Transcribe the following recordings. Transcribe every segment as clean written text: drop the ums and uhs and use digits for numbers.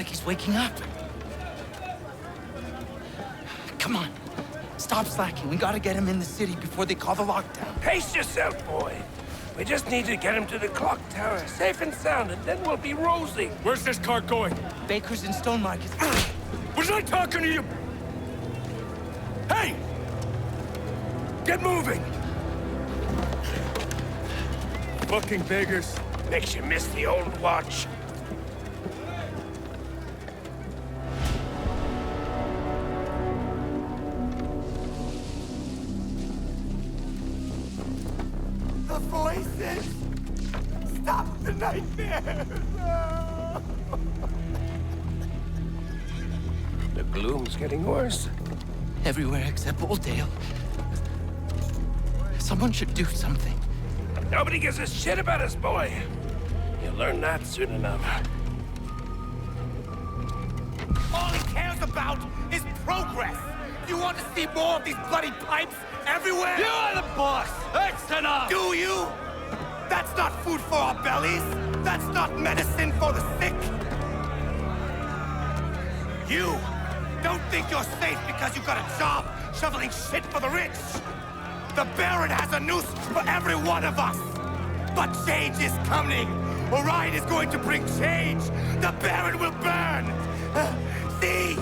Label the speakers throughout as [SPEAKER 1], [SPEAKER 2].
[SPEAKER 1] like he's waking up. Come on. Stop slacking. We gotta get him in the city before they call the lockdown.
[SPEAKER 2] Pace yourself, boy. We just need to get him to the clock tower, safe and sound, and then we'll be rosy.
[SPEAKER 3] Where's this cart going?
[SPEAKER 1] Baker's and Stone Market.
[SPEAKER 3] Was I talking to you? Hey! Get moving! Fucking beggars.
[SPEAKER 2] Makes you miss the old watch.
[SPEAKER 4] The voices! Stop the nightmares!
[SPEAKER 2] The gloom's getting worse.
[SPEAKER 1] Everywhere except Oldale. Someone should do something.
[SPEAKER 2] Nobody gives a shit about us, boy. You'll learn that soon enough.
[SPEAKER 4] All he cares about is progress! You want to see more of these bloody pipes everywhere?
[SPEAKER 3] You are the boss! That's enough!
[SPEAKER 4] Do you? That's not food for our bellies! That's not medicine for the sick! You don't think you're safe because you got a job shoveling shit for the rich! The Baron has a noose for every one of us! But change is coming! Orion is going to bring change! The Baron will burn! See?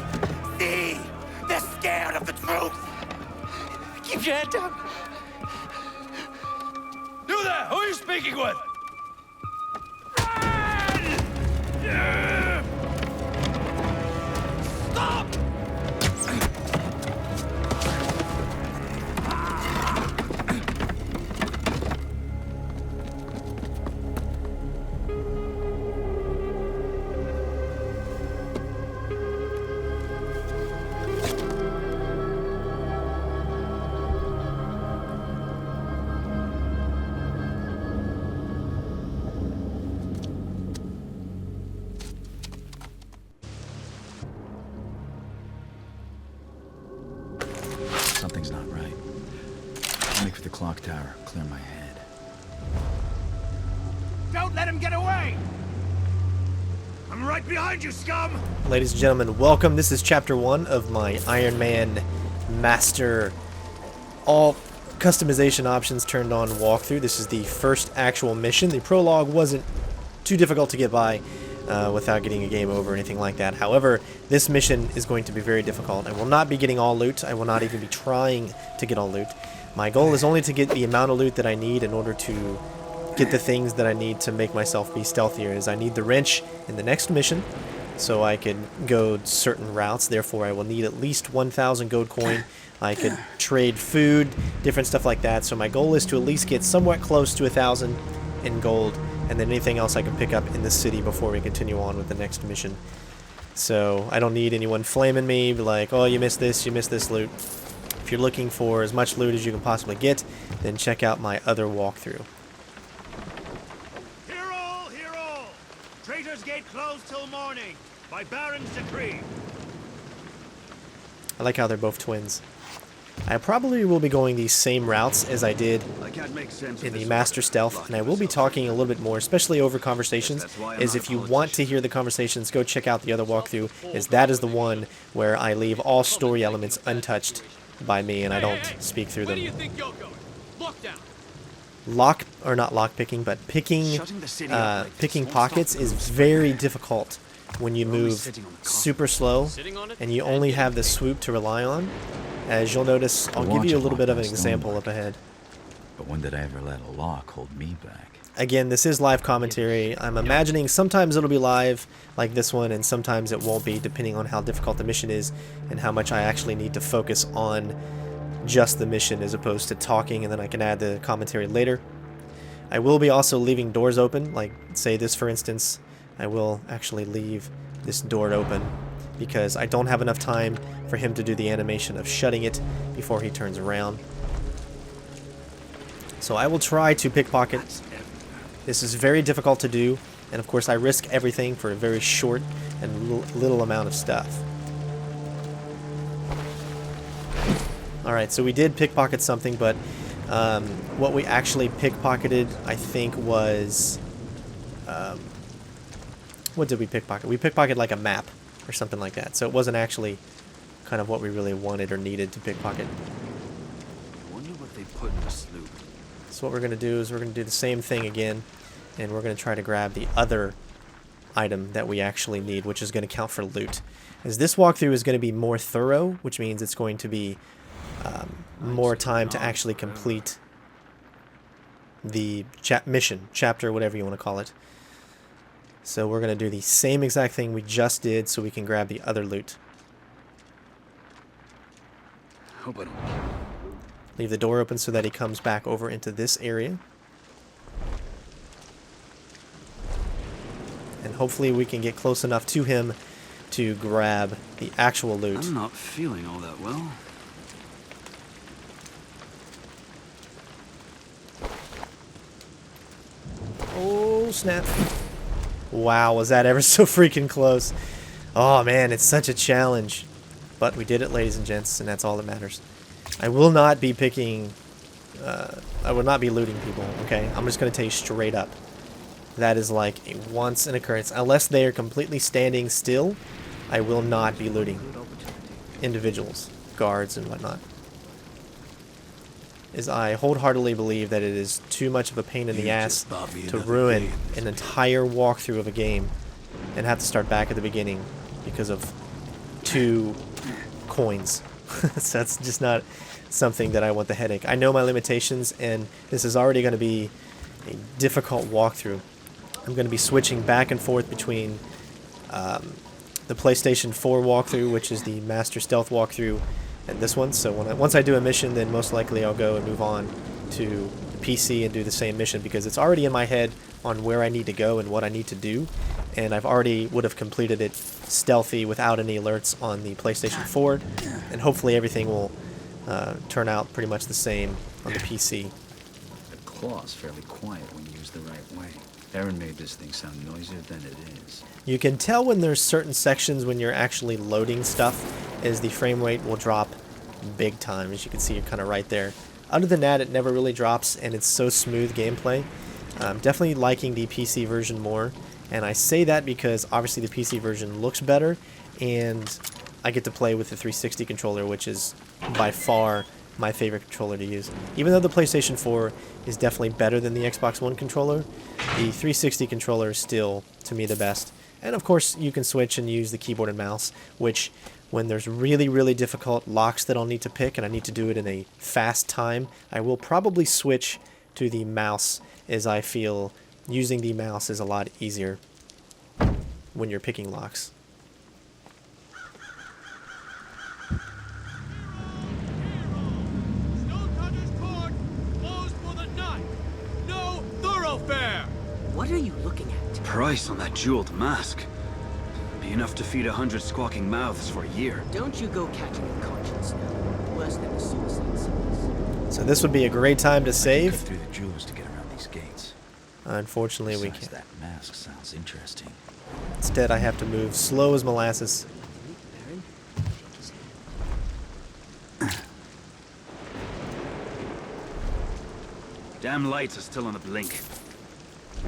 [SPEAKER 4] See? They're scared of the truth!
[SPEAKER 1] Keep your head down.
[SPEAKER 3] You there! Who are you speaking with?
[SPEAKER 4] Stop!
[SPEAKER 5] Something's not right. Make for the clock tower. Clear my head.
[SPEAKER 4] Don't let him get away! I'm right behind you, scum!
[SPEAKER 6] Ladies and gentlemen, welcome. This is Chapter 1 of my Iron Man Master all customization options turned on walkthrough. This is the first actual mission. The prologue wasn't too difficult to get by without getting a game over or anything like that. However, this mission is going to be very difficult. I will not be getting all loot. I will not even be trying to get all loot. My goal is only to get the amount of loot that I need in order to get the things that I need to make myself be stealthier. Is I need the wrench in the next mission so I can go certain routes. Therefore, I will need at least 1,000 gold coin. I could trade food, different stuff like that. So my goal is to at least get somewhat close to 1,000 in gold, and then anything else I can pick up in the city before we continue on with the next mission. So I don't need anyone flaming me like, oh, you missed this loot. If you're looking for as much loot as you can possibly get, then check out my other walkthrough.
[SPEAKER 7] Hear all, hear all! Traitor's Gate closed till morning, by Baron's decree.
[SPEAKER 6] I like how they're both twins. I probably will be going these same routes as I did in the Master Stealth, and I will be talking a little bit more, especially over conversations, as if you want to hear the conversations, go check out the other walkthrough, as that is the one where I leave all story elements untouched by me, and I don't speak through them.
[SPEAKER 3] Where do you think you're going? Look down.
[SPEAKER 6] Picking pockets is very difficult when you move super slow and you only have the swoop to rely on. As you'll notice, I'll give you a little bit of an example up ahead.
[SPEAKER 5] But when did I ever let a lock hold me back?
[SPEAKER 6] Again, this is live commentary. I'm imagining sometimes it'll be live like this one, and sometimes it won't be, depending on how difficult the mission is and how much I actually need to focus on just the mission as opposed to talking, and then I can add the commentary later. I will be also leaving doors open, like say this for instance. I will actually leave this door open because I don't have enough time for him to do the animation of shutting it before he turns around. So I will try to pickpocket. This is very difficult to do, and of course I risk everything for a very short and little amount of stuff. Alright, so we did pickpocket something, but what we actually pickpocketed, I think, was What did we pickpocket? We pickpocketed like a map or something like that. So it wasn't actually kind of what we really wanted or needed to pickpocket.
[SPEAKER 5] I wonder what they put in the sloop.
[SPEAKER 6] So what we're going to do is we're going to do the same thing again, and we're going to try to grab the other item that we actually need, which is going to count for loot. As this walkthrough is going to be more thorough, which means it's going to be more time to actually complete the mission, chapter, whatever you want to call it. So we're going to do the same exact thing we just did so we can grab the other loot.
[SPEAKER 5] Hope I don't.
[SPEAKER 6] Leave the door open so that he comes back over into this area. And hopefully we can get close enough to him to grab the actual loot.
[SPEAKER 5] I'm not feeling all that well.
[SPEAKER 6] Oh, snap. Wow, was that ever so freaking close. Oh, man, it's such a challenge. But we did it, ladies and gents, and that's all that matters. I will not be picking... I will not be looting people, okay? I'm just going to tell you straight up. That is like a once an occurrence. Unless they are completely standing still, I will not be looting individuals, guards, and whatnot. As I wholeheartedly believe that it is too much of a pain in the ass to ruin an entire walkthrough of a game and have to start back at the beginning because of 2 coins. So that's just not something that I want the headache. I know my limitations, and this is already going to be a difficult walkthrough. I'm going to be switching back and forth between the PlayStation 4 walkthrough, which is the Master Stealth walkthrough, and this one. So once I do a mission, then most likely I'll go and move on to the PC and do the same mission, because it's already in my head on where I need to go and what I need to do, and I've already would have completed it stealthy without any alerts on the PlayStation 4, and hopefully everything will turn out pretty much the same on the PC.
[SPEAKER 5] The claw's fairly quiet when used the right way. Aaron made this thing sound noisier than it is.
[SPEAKER 6] You can tell when there's certain sections when you're actually loading stuff, as the frame rate will drop big time. As you can see, you're kind of right there. Other than that, it never really drops, and it's so smooth gameplay. Definitely liking the PC version more, and I say that because obviously the PC version looks better, and I get to play with the 360 controller, which is by far my favorite controller to use. Even though the PlayStation 4 is definitely better than the Xbox One controller, the 360 controller is still, to me, the best. And of course, you can switch and use the keyboard and mouse, which, when there's really, really difficult locks that I'll need to pick, and I need to do it in a fast time, I will probably switch to the mouse, as I feel using the mouse is a lot easier when you're picking locks.
[SPEAKER 8] What are you looking at?
[SPEAKER 5] Price on that jeweled mask. Be enough to feed 100 squawking mouths for a year.
[SPEAKER 8] Don't you go catching a conscience now. Worse than a suicide sentence.
[SPEAKER 6] So this would be a great time to save.
[SPEAKER 5] Cut through the jewels to get around these gates.
[SPEAKER 6] Unfortunately, we
[SPEAKER 5] Besides,
[SPEAKER 6] can't.
[SPEAKER 5] that mask sounds interesting.
[SPEAKER 6] Instead, I have to move slow as molasses.
[SPEAKER 8] Baron?
[SPEAKER 5] Damn lights are still on the blink.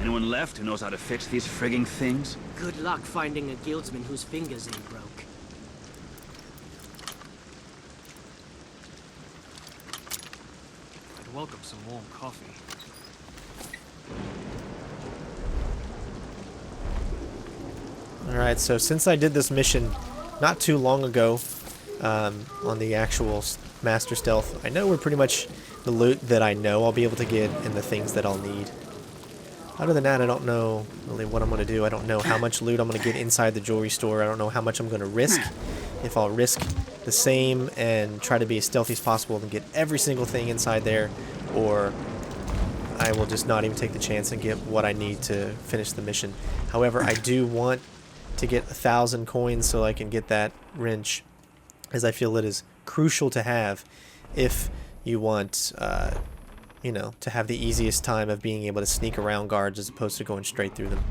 [SPEAKER 5] Anyone left who knows how to fix these frigging things?
[SPEAKER 8] Good luck finding a guildsman whose fingers ain't broke.
[SPEAKER 3] I'd welcome some warm coffee.
[SPEAKER 6] Alright, so since I did this mission not too long ago on the actual Master Stealth, I know we're pretty much the loot that I know I'll be able to get and the things that I'll need. Other than that, I don't know really what I'm going to do. I don't know how much loot I'm going to get inside the jewelry store. I don't know how much I'm going to risk. If I'll risk the same and try to be as stealthy as possible and get every single thing inside there, or I will just not even take the chance and get what I need to finish the mission. However, I do want to get 1,000 coins so I can get that wrench, as I feel it is crucial to have if you want you know, to have the easiest time of being able to sneak around guards as opposed to going straight through them.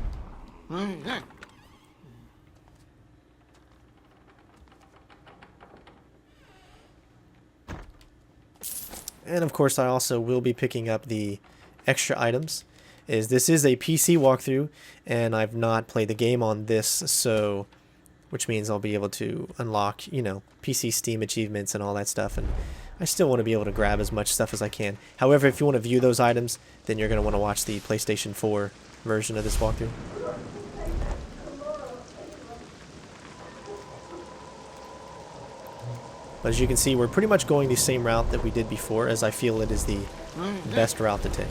[SPEAKER 6] And of course, I also will be picking up the extra items. is this is a PC walkthrough, and I've not played the game on this, so which means I'll be able to unlock, you know, PC Steam achievements and all that stuff, and I still want to be able to grab as much stuff as I can. However, if you want to view those items, then you're going to want to watch the PlayStation 4 version of this walkthrough. But as you can see, we're pretty much going the same route that we did before, as I feel it is the best route to take.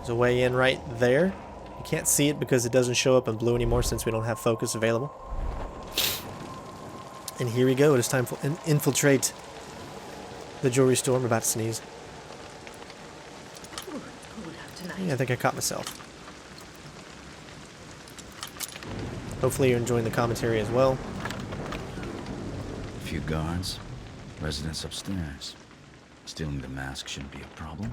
[SPEAKER 6] There's a way in right there. You can't see it because it doesn't show up in blue anymore since we don't have focus available. And here we go. It is time to infiltrate the jewelry store. I'm about to sneeze. Yeah, I think I caught myself. Hopefully you're enjoying the commentary as well.
[SPEAKER 5] A few guards. Residents upstairs. Stealing the mask shouldn't be a problem.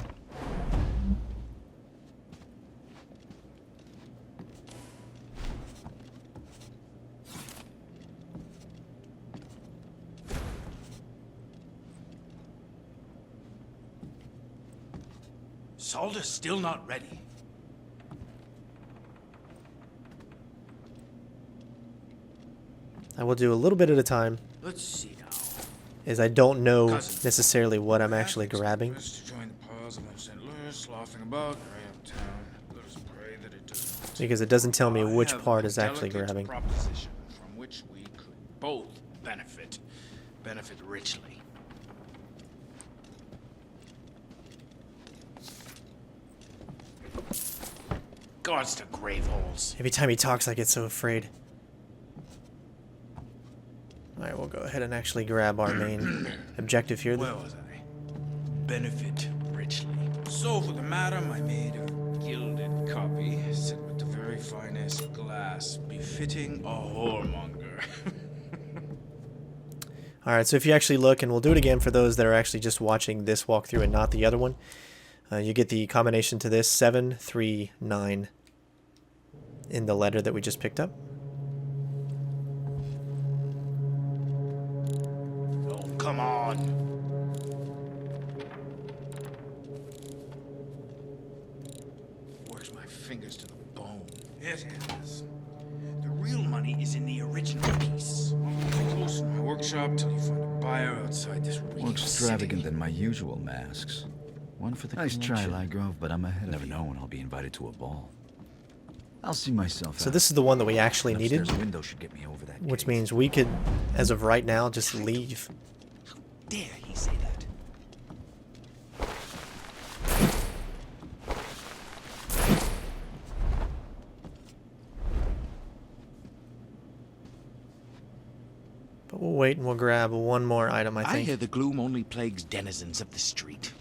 [SPEAKER 7] Salda's still not ready.
[SPEAKER 6] I will do a little bit at a time,
[SPEAKER 7] Let's see now.
[SPEAKER 6] as I don't know necessarily what I'm actually grabbing. Because it doesn't tell me which part is actually grabbing.
[SPEAKER 9] Proposition from which we could both benefit richly. Guards to grave holes.
[SPEAKER 6] Every time he talks, I get so afraid. Alright, we'll go ahead and actually grab our main objective here.
[SPEAKER 9] Where was I? Benefit richly. So for the madam, I made a gilded copy, set with the very finest glass, befitting a whoremonger.
[SPEAKER 6] Alright, so if you actually look, and we'll do it again for those that are actually just watching this walkthrough and not the other one, you get the combination to this, 739, in the letter that we just picked up.
[SPEAKER 9] Oh, come on. Works my fingers to the bone. Yes, yes. The real money is in the original piece. I'll close in my workshop till you find a buyer outside this
[SPEAKER 5] More extravagant than my usual masks. One for the nice try, Lygrove, but I'm ahead. Never know when I'll be invited to a ball. I'll see myself.
[SPEAKER 6] So this is the one that we actually needed,
[SPEAKER 5] Window should get me over that
[SPEAKER 6] which means we could, as of right now, just leave.
[SPEAKER 9] How dare he say that?
[SPEAKER 6] But we'll wait and we'll grab one more item, I
[SPEAKER 9] I
[SPEAKER 6] think.
[SPEAKER 9] hear the gloom only plagues denizens of the street.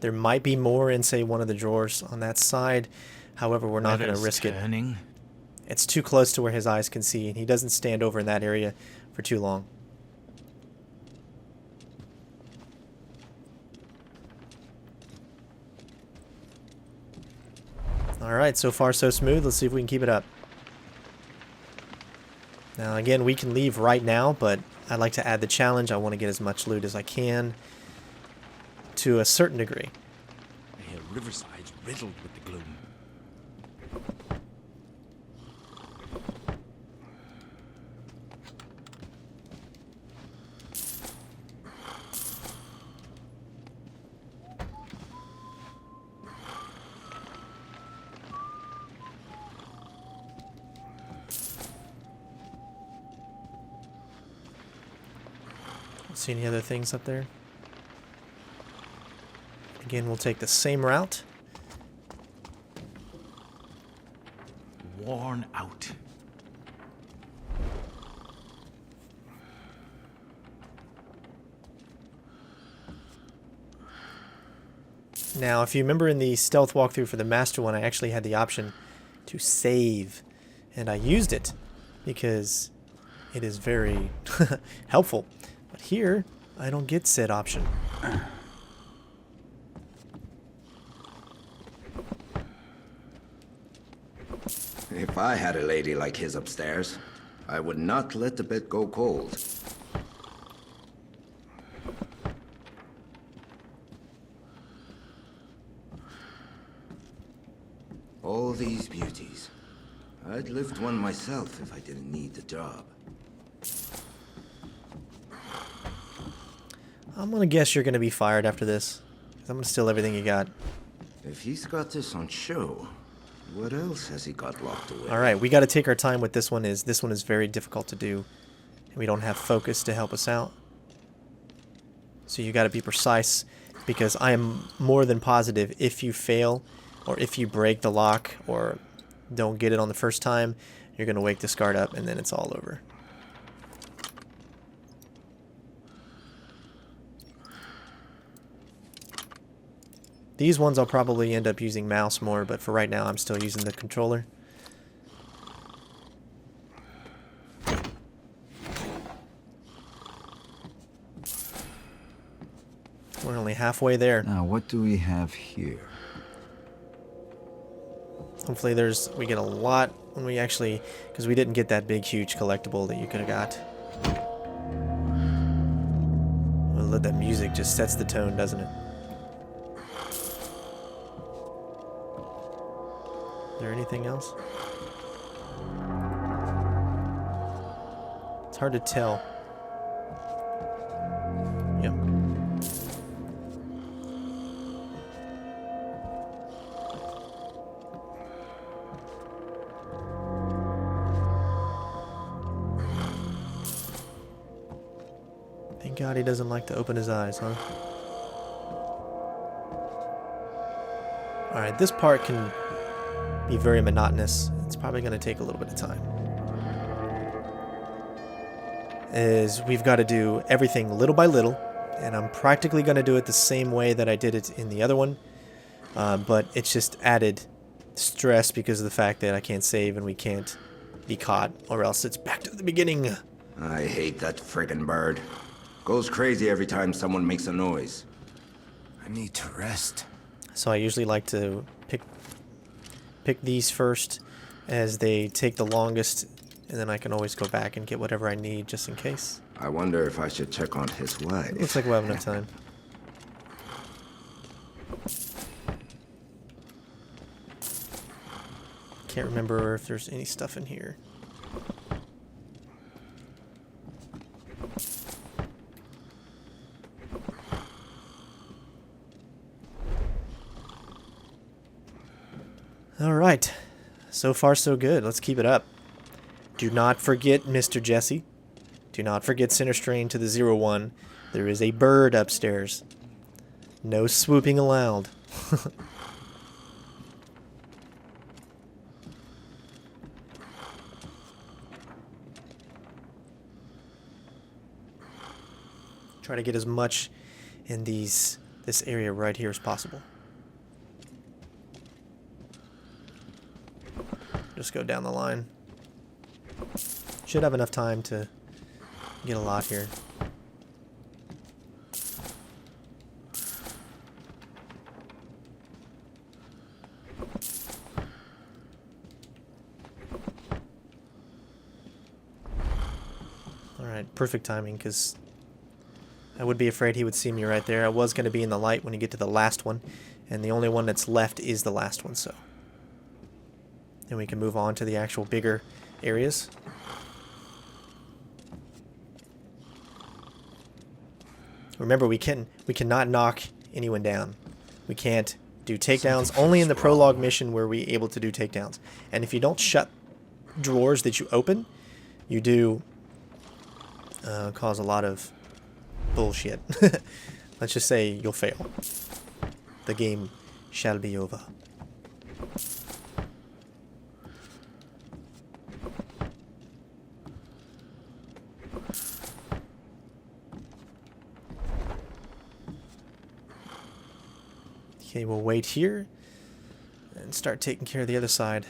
[SPEAKER 6] There might be more in, say, one of the drawers on that side. However, we're not going to risk it. It's too close to where his eyes can see, and he doesn't stand over in that area for too long. Alright, so far so smooth. Let's see if we can keep it up. Now, again, we can leave right now, but I'd like to add the challenge. I want to get as much loot as I can to a certain degree.
[SPEAKER 9] I hear Riverside's riddled with the gloom.
[SPEAKER 6] See any other things up there? Again, we'll take the same route.
[SPEAKER 9] Worn out.
[SPEAKER 6] Now, if you remember in the stealth walkthrough for the master one, I actually had the option to save, and I used it because it is very helpful. But here, I don't get said option.
[SPEAKER 10] If I had a lady like his upstairs, I would not let the bed go cold. All these beauties. I'd lift one myself if I didn't need the job.
[SPEAKER 6] I'm gonna guess you're gonna be fired after this, 'cause I'm gonna steal everything you got.
[SPEAKER 10] If he's got this on show, what else has he got locked away?
[SPEAKER 6] Alright, we gotta take our time with this one. This one is very difficult to do, and we don't have focus to help us out. So you gotta be precise, because I am more than positive if you fail, or if you break the lock, or don't get it on the first time, you're gonna wake this guard up, and then it's all over. These ones I'll probably end up using mouse more, but for right now I'm still using the controller. We're only halfway there.
[SPEAKER 5] Now, what do we have here?
[SPEAKER 6] Hopefully we get a lot when we actually, because we didn't get that big huge collectible that you could have got. Well, that music just sets the tone, doesn't it? Is there anything else? It's hard to tell. Yep. Thank God he doesn't like to open his eyes, huh? Alright, this part can be very monotonous. It's probably going to take a little bit of time. We've got to do everything little by little, and I'm practically going to do it the same way that I did it in the other one, but it's just added stress because of the fact that I can't save and we can't be caught, or else it's back to the beginning.
[SPEAKER 10] I hate that friggin' bird. Goes crazy every time someone makes a noise. I need to rest.
[SPEAKER 6] So I usually like to pick these first, as they take the longest, and then I can always go back and get whatever I need just in case.
[SPEAKER 10] I wonder if I should check on his wife.
[SPEAKER 6] Looks like we'll have enough time. Can't remember if there's any stuff in here. Alright, so far so good. Let's keep it up. Do not forget Mr. Jesse. Do not forget Center Strain to the 01. There is a bird upstairs. No swooping allowed. Try to get as much in this area right here as possible. Just go down the line. Should have enough time to get a lot here. Alright, perfect timing, because I would be afraid he would see me right there. I was going to be in the light when you get to the last one, and the only one that's left is the last one, so. Then we can move on to the actual bigger areas. Remember, we cannot knock anyone down. We can't do takedowns. Only in the prologue mission were we able to do takedowns. And if you don't shut drawers that you open, you do cause a lot of bullshit. Let's just say you'll fail. The game shall be over. Okay, we'll wait here and start taking care of the other side.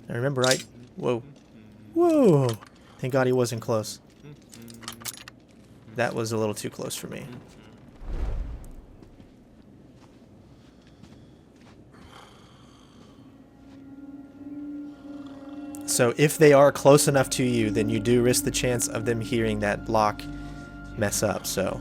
[SPEAKER 6] I remember right. Whoa. Whoa! Thank God he wasn't close. That was a little too close for me. So if they are close enough to you, then you do risk the chance of them hearing that lock mess up, so...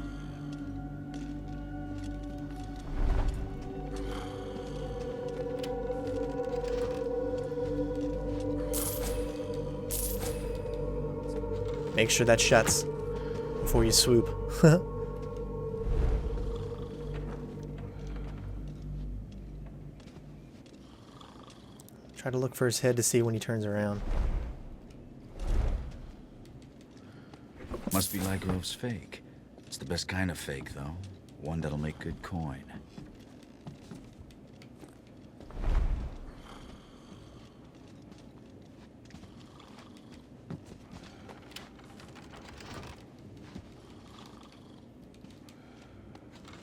[SPEAKER 6] Make sure that shuts before you swoop. Try to look for his head to see when he turns around.
[SPEAKER 5] Must be Lygrove's fake. It's the best kind of fake, though. One that'll make good coin.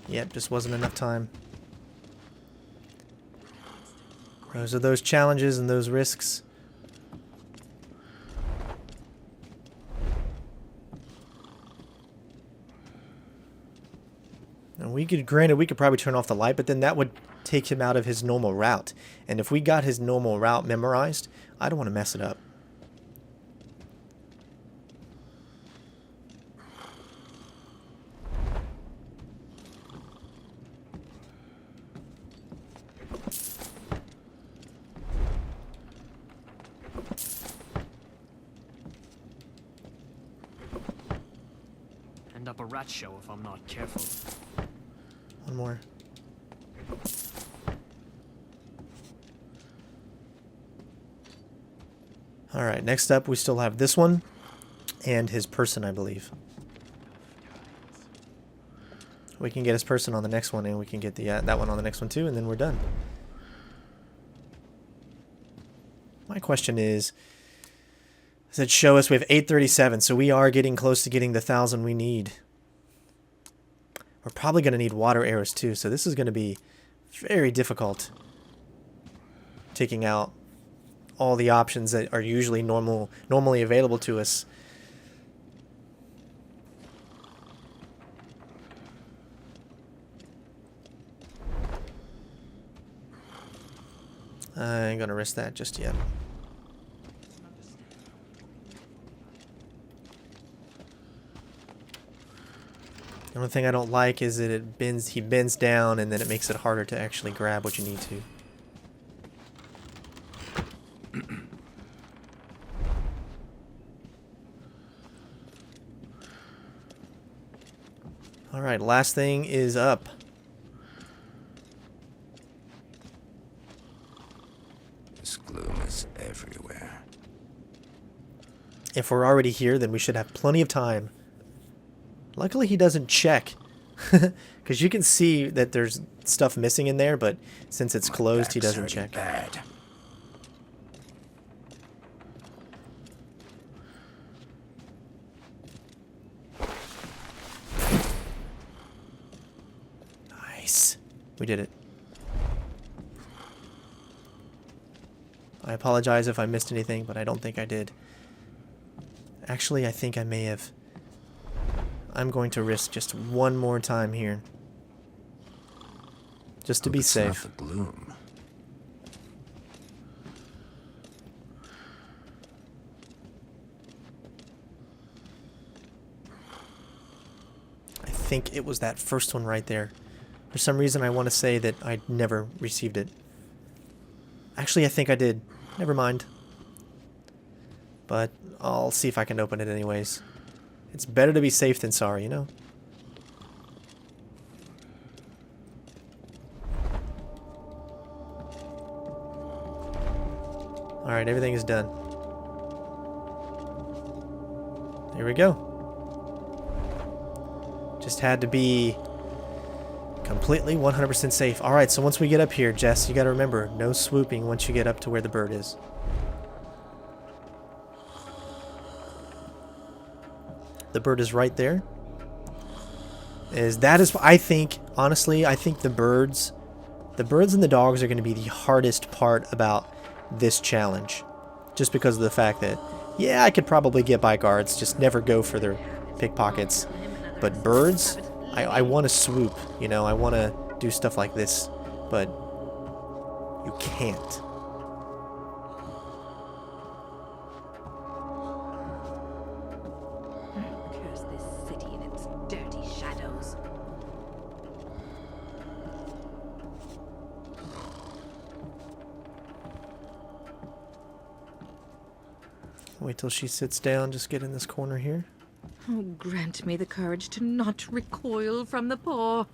[SPEAKER 6] Yep, just wasn't enough time. Those are those challenges and those risks. And we could, granted, we could probably turn off the light, but then that would take him out of his normal route. And if we got his normal route memorized, I don't want to mess it up.
[SPEAKER 3] End up a rat show if I'm not careful.
[SPEAKER 6] One more. Alright, next up we still have this one and his person, I believe. We can get his person on the next one, and we can get the that one on the next one too, and then we're done. My question is, does it show us we have 837, so we are getting close to getting the 1,000 we need. We're probably going to need water arrows too, so this is going to be very difficult. Taking out all the options that are usually normally available to us. I ain't going to risk that just yet. The only thing I don't like is that he bends down and then it makes it harder to actually grab what you need to. Alright, last thing is up.
[SPEAKER 10] This gloom is everywhere.
[SPEAKER 6] If we're already here, then we should have plenty of time. Luckily he doesn't check, because you can see that there's stuff missing in there, but since it's closed, he doesn't check.
[SPEAKER 10] Bad.
[SPEAKER 6] Nice. We did it. I apologize if I missed anything, but I don't think I did. Actually, I think I may have. I'm going to risk just one more time here. Just to be safe.
[SPEAKER 10] Not the gloom.
[SPEAKER 6] I think it was that first one right there. For some reason, I want to say that I never received it. Actually, I think I did. Never mind. But I'll see if I can open it anyways. It's better to be safe than sorry, you know? Alright, everything is done. There we go. Just had to be completely 100% safe. Alright, so once we get up here, Jess, you gotta remember, no swooping once you get up to where the bird is. The bird is right there. I think, honestly, I think the birds and the dogs are going to be the hardest part about this challenge. Just because of the fact that, yeah, I could probably get by guards, just never go for their pickpockets. But birds, I want to swoop, you know, I want to do stuff like this, but you can't.
[SPEAKER 11] Curse this city and its dirty shadows.
[SPEAKER 6] Wait till she sits down, just get in this corner here.
[SPEAKER 11] Oh, grant me the courage to not recoil from the paw.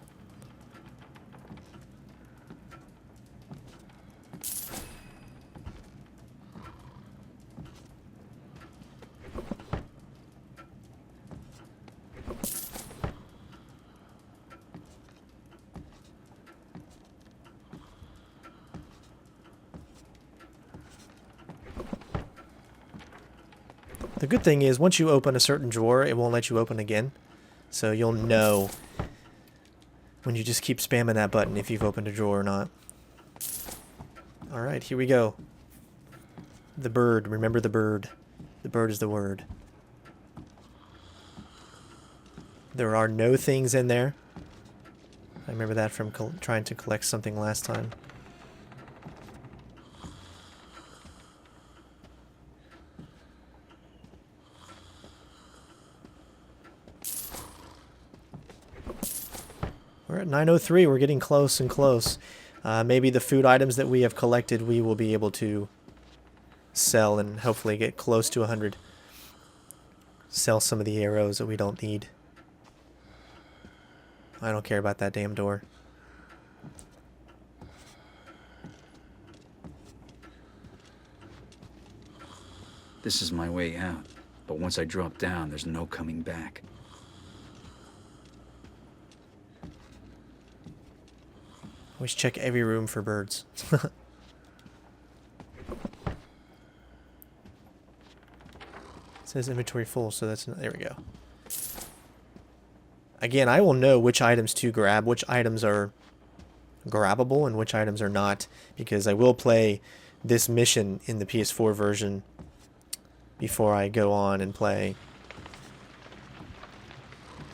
[SPEAKER 6] The good thing is, once you open a certain drawer, it won't let you open again. So you'll know when you just keep spamming that button if you've opened a drawer or not. Alright, here we go. The bird. Remember the bird. The bird is the word. There are no things in there. I remember that from trying to collect something last time. We're at 9:03. We're getting close and close. Maybe the food items that we have collected we will be able to sell and hopefully get close to 100. Sell some of the arrows that we don't need. I don't care about that damn door.
[SPEAKER 5] This is my way out, but once I drop down, there's no coming back.
[SPEAKER 6] Always check every room for birds. It says inventory full, so that's not, there we go. Again, I will know which items to grab, which items are grabbable and which items are not, because I will play this mission in the PS4 version before I go on and play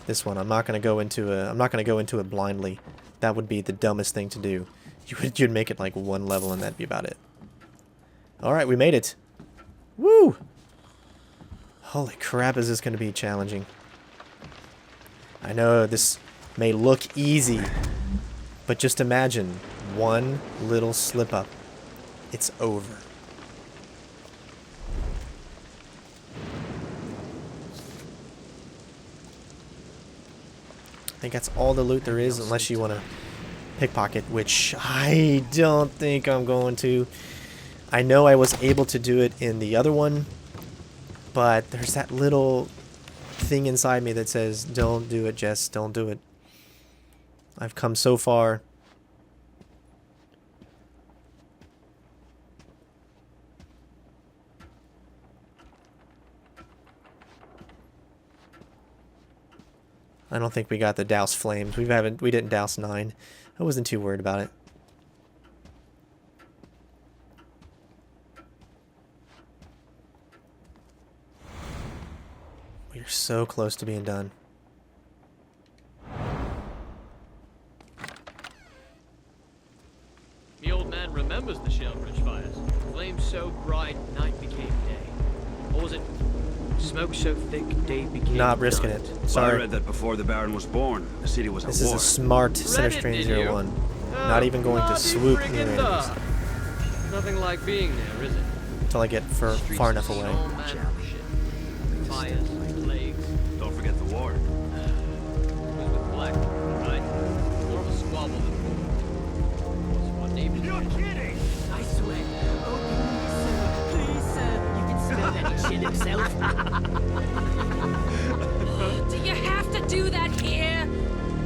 [SPEAKER 6] this one. I'm not going to go into it blindly. That would be the dumbest thing to do. You'd make it like one level and that'd be about it. Alright, we made it. Woo! Holy crap, is this going to be challenging. I know this may look easy, but just imagine one little slip up. It's over. I think that's all the loot there is, unless you want to pickpocket, which I don't think I'm going to. I know I was able to do it in the other one, but there's that little thing inside me that says, don't do it, Jess, don't do it. I've come so far. I don't think we got the douse flames. We didn't douse 9. I wasn't too worried about it. We're so close to being done.
[SPEAKER 3] The old man remembers the Shellbridge fires. Flames so bright, night became day. Or was it smoke so thick, day became
[SPEAKER 6] Not risking it. Sorry.
[SPEAKER 12] I read that before the Baron was born, the city was at war.
[SPEAKER 6] This is a smart Center Strange 01. Not even going to swoop near enemies.
[SPEAKER 3] Nothing like being there, is it?
[SPEAKER 6] Until I get far enough away.
[SPEAKER 3] Fires, plagues.
[SPEAKER 12] Don't forget the war.
[SPEAKER 3] It was with black, right? More of a squabble than war. Was what neighbors.
[SPEAKER 7] You're kidding!
[SPEAKER 8] I swear. Oh, please, sir. You can smell that shit himself.
[SPEAKER 11] Do you have to do that here?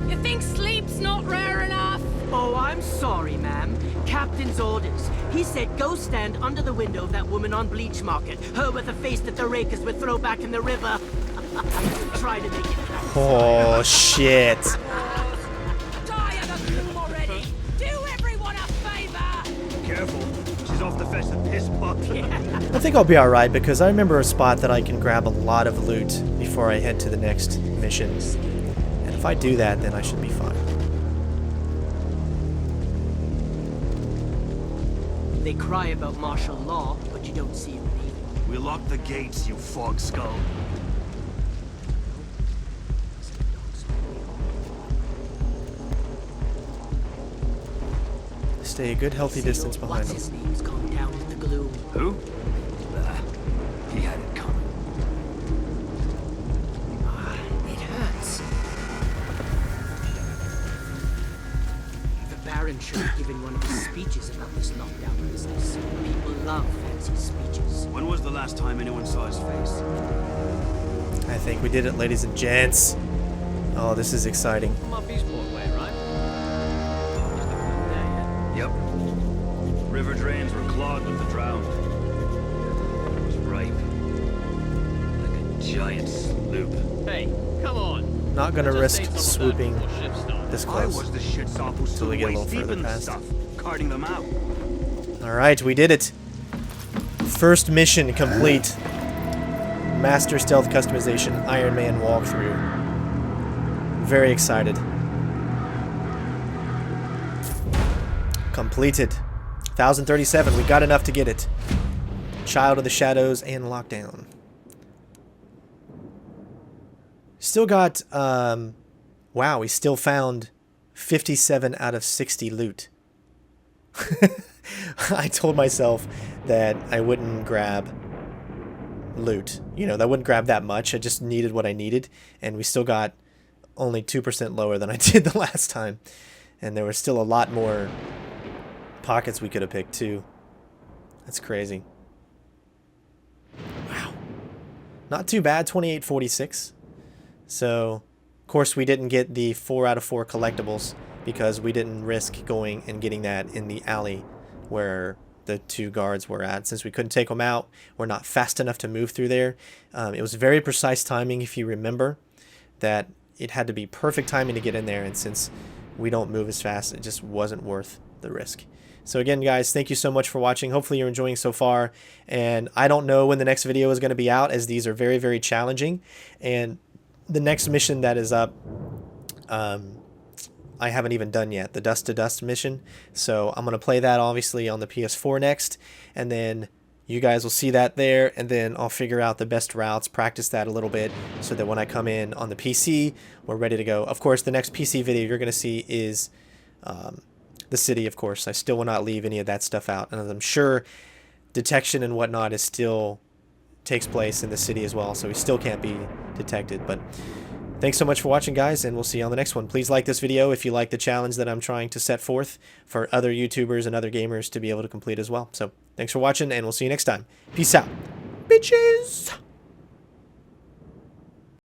[SPEAKER 11] You think sleep's not rare enough?
[SPEAKER 8] Oh, I'm sorry, ma'am. Captain's orders. He said go stand under the window of that woman on Bleach Market. Her with a face that the rakers would throw back in the river. Try to make it.
[SPEAKER 6] Oh, shit.
[SPEAKER 11] Tired of you already. Do everyone a favor.
[SPEAKER 7] Careful. She's off the fetch the piss pot.
[SPEAKER 6] I think I'll be alright because I remember a spot that I can grab a lot of loot before I head to the next mission. And if I do that, then I should be fine.
[SPEAKER 8] They cry about martial law, but you don't see it leave.
[SPEAKER 7] We locked the gates, you fog skull.
[SPEAKER 6] Stay a good, healthy distance behind
[SPEAKER 8] What's
[SPEAKER 6] them.
[SPEAKER 8] his name's gone down in the gloom.
[SPEAKER 12] Who? He had it coming.
[SPEAKER 8] It hurts. The Baron should have given one of his speeches about this lockdown business. People love fancy speeches.
[SPEAKER 12] When was the last time anyone saw his face?
[SPEAKER 6] I think we did it, ladies and gents. Oh, this is exciting.
[SPEAKER 3] From our Peaceport way, right? Just not there yet.
[SPEAKER 12] Yep. River drains were clogged with the drowned. It was ripe. Like a giant sloop.
[SPEAKER 3] Hey, come on.
[SPEAKER 6] Not gonna
[SPEAKER 3] Just
[SPEAKER 6] risk
[SPEAKER 3] dates on the
[SPEAKER 6] swooping
[SPEAKER 3] back before ships start.
[SPEAKER 6] this
[SPEAKER 12] I
[SPEAKER 6] close
[SPEAKER 12] was the shit sop who
[SPEAKER 6] until
[SPEAKER 12] stood
[SPEAKER 6] we get a little
[SPEAKER 12] waist deep
[SPEAKER 6] further
[SPEAKER 12] in the
[SPEAKER 6] past.
[SPEAKER 12] stuff, carting them out.
[SPEAKER 6] Alright, we did it. First mission complete. Master Stealth Customization Iron Man walkthrough. Very excited. Completed. 1037. We got enough to get it. Child of the Shadows and Lockdown. Still got, wow, we still found 57 out of 60 loot. I told myself that I wouldn't grab loot. You know, that I wouldn't grab that much. I just needed what I needed. And we still got only 2% lower than I did the last time. And there was still a lot more pockets we could have picked too. That's crazy. Wow. Not too bad, 2846. So, of course, we didn't get the 4 out of 4 collectibles because we didn't risk going and getting that in the alley where the 2 guards were at. Since we couldn't take them out, we're not fast enough to move through there. It was very precise timing, if you remember, that it had to be perfect timing to get in there, and since we don't move as fast, it just wasn't worth the risk. So again, guys, thank you so much for watching. Hopefully you're enjoying so far, and I don't know when the next video is going to be out, as these are very, very challenging. And the next mission that is up, I haven't even done yet, the Dust to Dust mission. So I'm going to play that obviously on the PS4 next, and then you guys will see that there, and then I'll figure out the best routes, practice that a little bit, so that when I come in on the PC, we're ready to go. Of course, the next PC video you're going to see is the city, of course. I still will not leave any of that stuff out, and I'm sure detection and whatnot is still takes place in the city as well, so we still can't be detected. But thanks so much for watching, guys, and we'll see you on the next one. Please like this video if you like the challenge that I'm trying to set forth for other YouTubers and other gamers to be able to complete as well. So thanks for watching, and we'll see you next time. Peace out, bitches!